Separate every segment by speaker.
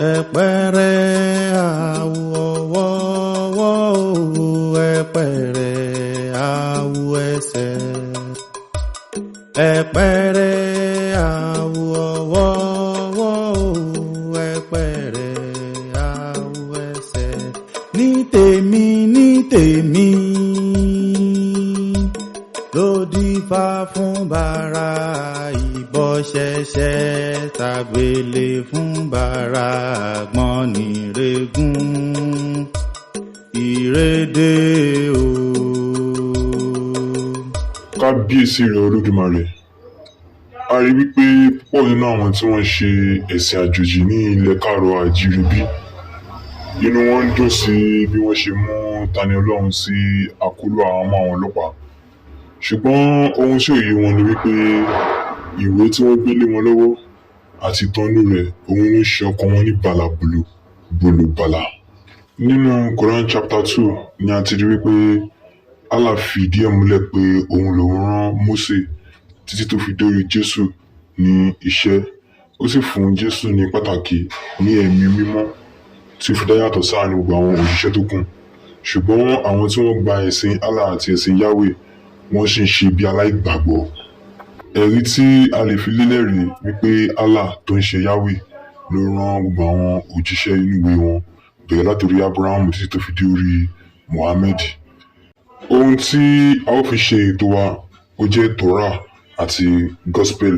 Speaker 1: ẹ̀pẹ̀rẹ̀ àwọ̀wọ́wọ́ ẹ̀pẹ̀rẹ̀ àwọ̀ ẹsẹ̀ ẹ̀pẹ̀rẹ̀ àwọ̀wọ́wọ́ ẹ̀pẹ̀rẹ̀ àwọ̀ ẹsẹ̀ ní tèmi ló dífá fún bàrà ìbọ̀ṣẹ̀ṣẹ̀ tàgbélé fún bàrà àgbọnnìrègún ìrédè o.
Speaker 2: Kábíyèsí rẹ̀ Olódùmarè, a rí wípé púpọ̀ nínú àwọn tí wọ́n ṣe ẹ̀sìn àjòjì ní ilẹ̀ káàárọ̀ àjíire bí inú wọn ń dùn sí bí wọ́n ṣe mú Tani Olorun sí àkóló àwọn ọmọ àwọn ọlọ́pàá, ṣùgbọ́n ohun tí ò yé wọn ni wípé ìwé tí wọ́n gbé lé wọn lọ́wọ́ àti ìtọ́nú rẹ̀ òun ló ṣe ọkàn wọn ní bàlàbùlù bòlòbàlà. Nínú Quran chapter 2 ni a ti rí wípé Allah fìdí ẹ̀ múlẹ̀ pé òun lòun rán Mósè títí tó fi dórí Jésù ní iṣẹ́, ó sì fún Jésù ní pàtàkì ní ẹ̀mí mímọ́ tí ó fi dá yàtọ̀ sáàárín gbogbo àwọn òjíṣẹ́ tó kù. Ṣùgbọ́n àwọn tí wọ́n gba ẹ̀sìn Allah àti ẹ̀sìn Yahweh wọ́n sì ń ṣe bí aláìgbàgbọ́. Ẹ̀rí tí a lè fi lélẹ̀ rí wípé Allah tó ń ṣe Yahweh ló rán gbogbo àwọn òjíṣẹ́ inú ìwé wọn bẹ̀rẹ̀ látòrí Abrahamu títí tó fi dé orí Muhammad. Ohun tí a ó fi ṣe ètò wa ó jẹ́ Torah àti Gospel.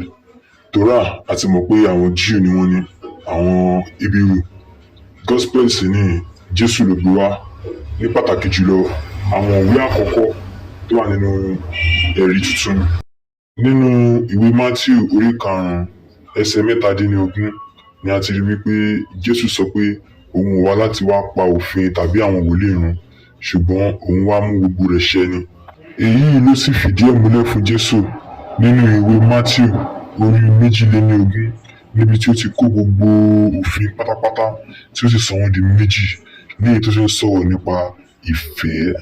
Speaker 2: Torah a ti mọ̀ pé àwọn Jew ni wọ́n ní, àwọn Hebrew. Gospel sì ni Jésù ló gbé wá, ní pàtàkì jùlọ àwọn ìwé àkọ́kọ́ tó wà nínú ẹ̀rí tuntun. Nínú ìwé Matthew orí 5 ẹsẹ̀ 17 ni a ti rí wípé Jésù sọ pé òun ò wá láti wá pa òfin tàbí àwọn wòlíì run, ṣùgbọ́n òun wá mú gbogbo rẹ̀ ṣẹ ni. Èyí ló sì fìdí ẹ̀ múlẹ̀ fún Jésù nínú ìwé Matthew orí 22 níbi tí ó ti kó gbogbo òfin pátápátá tí ó sì sọ wọ́n di méjì ní èyí tó ṣe ń sọ̀rọ̀ nípa ìfẹ́.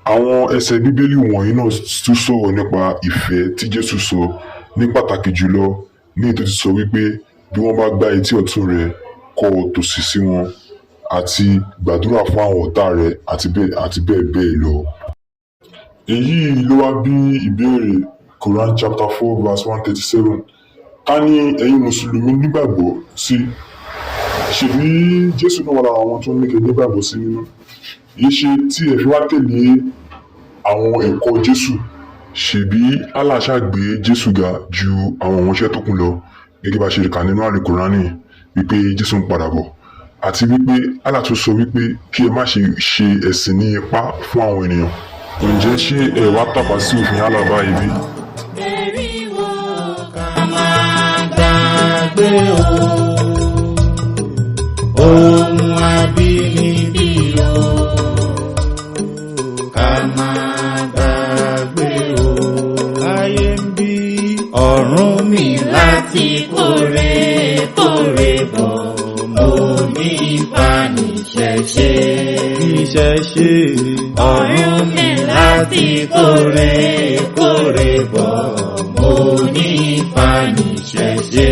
Speaker 2: Àwọn ẹsẹ̀ bíbélì wọ̀nyí náà tún sọ̀rọ̀ nípa ìfẹ́ tí Jésù sọ, ní pàtàkì jùlọ ní èyí tó ti sọ wípé bí wọ́n bá gbá etí ọ̀tún rẹ̀ kọ tòsì sí wọn, àti gbàdúrà fún àwọn ọ̀tá rẹ̀ àti bẹ́ẹ̀ bẹ́ẹ̀ lọ. Èyí ló wá bí ìbéèrè Quran chapter 4 verse 137. Ká ní ẹ̀yin mùsùlùmí nígbàgbọ́ sí, ṣèbí Jésù náà wà lára àwọn tó ní kẹ́ nígbàgbọ́ sí nínú. Èyí ṣe tí ẹ fi wá tẹ̀lé àwọn ẹ̀kọ́ Jésù, ṣèbí Allah ṣàgbé Jésù ga ju àwọn ìránṣẹ́ tó kù lọ, gẹ́gẹ́ bá ṣe kà nínú Àlùkùránì wípé Jésù ń padà bọ̀, àti wípé Allah tún sọ wípé kí ẹ má ṣe ẹ̀sìn ní ipá fún àwọn ènìyàn. Ǹjẹ́ ṣé ẹ wá tàpá sí òfin Allah báyìí bí?
Speaker 1: Ẹ̀rí wo ká máa gbàgbé ohun àbínibí o, ká máa gbàgbé o. Ayé ń bí ọ̀run mi láti kórè bọ̀, mo ní ìbánisẹ̀ṣe. Ọ̀run mi láti kórè bọ̀, mo ní ìbánisẹ̀ṣe.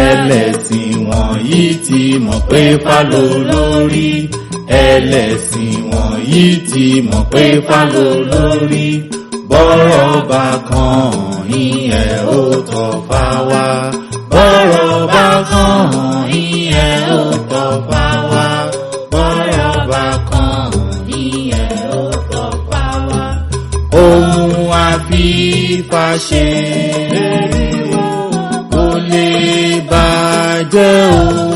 Speaker 1: Ẹlẹ́sìn wọ̀nyí ti mọ̀ pé Ifá lolórí, ẹlẹ́sìn wọ̀nyí ti mọ̀ pé Ifá lolórí. Bọ́rọ̀ bá kàn yín ẹ ó tọ̀ fá wá, bọ́rọ̀ bá kàn yín ẹ ó tọ̀ fá wá, bọ́rọ̀ bá kàn yín ẹ ó tọ̀ fá wá. Ohun àfífàṣe kò lè bàjẹ́ o.